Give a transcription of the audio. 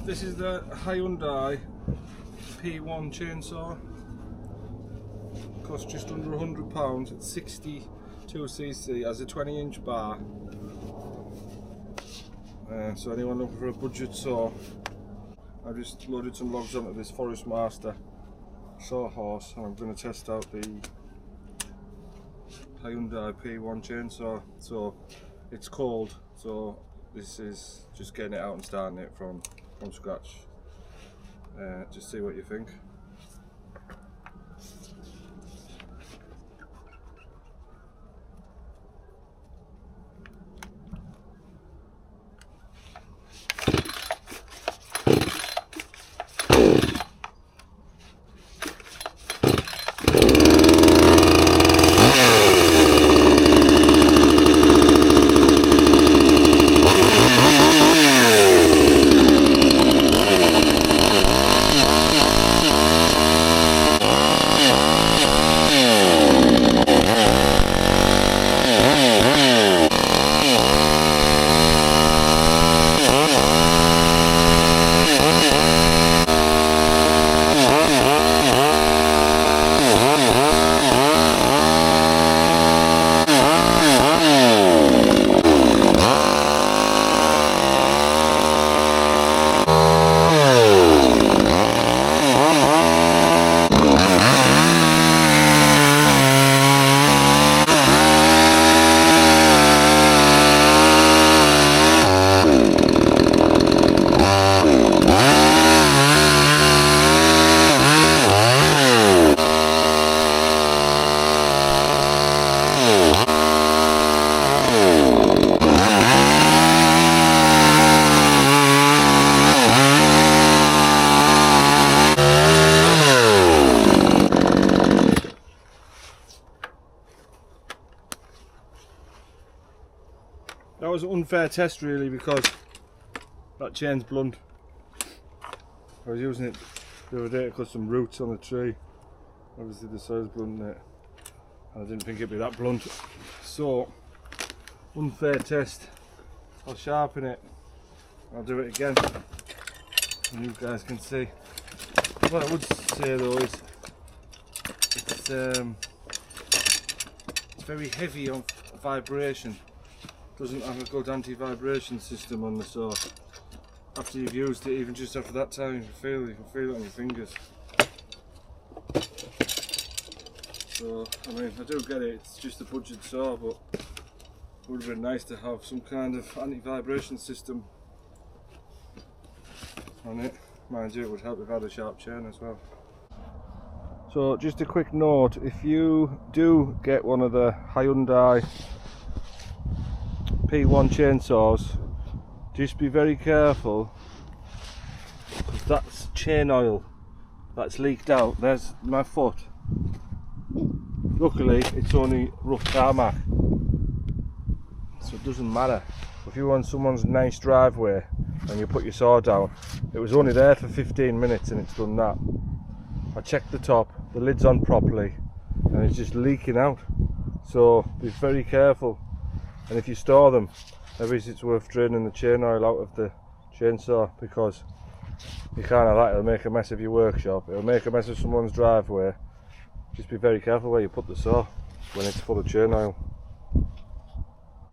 This is the Hyundai P1 chainsaw. Costs just under £100. It's 62cc, has a 20-inch bar. So anyone looking for a budget saw, I just loaded some logs onto this Forest Master sawhorse, and I'm going to test out the Hyundai P1 chainsaw. So it's cold, so this is just getting it out and starting it from scratch. Just see what you think. That was an unfair test really, because that chain's blunt. I was using it the other day to cut some roots on a tree. Obviously the size blunt in it, and I didn't think it'd be that blunt. So, unfair test. I'll sharpen it. I'll do it again, and you guys can see. What I would say though is it's very heavy on vibration. Doesn't have a good anti-vibration system on the saw. After you've used it, even just after that time, you can feel it on your fingers. So, I mean, I do get it, it's just a budget saw, but it would have been nice to have some kind of anti-vibration system on it. Mind you, it would help if it had a sharp chain as well. So, just a quick note, if you do get one of the Hyundai P1 chainsaws, just be very careful, because that's chain oil that's leaked out. There's my foot. Luckily it's only rough tarmac, so it doesn't matter. If you're on someone's nice driveway and you put your saw down, it was only there for 15 minutes and it's done that. I checked the top, the lid's on properly, and it's just leaking out, so be very careful. And if you store them, maybe it's worth draining the chain oil out of the chainsaw, because you can't have that. It'll make a mess of your workshop, it'll make a mess of someone's driveway. Just be very careful where you put the saw when it's full of chain oil.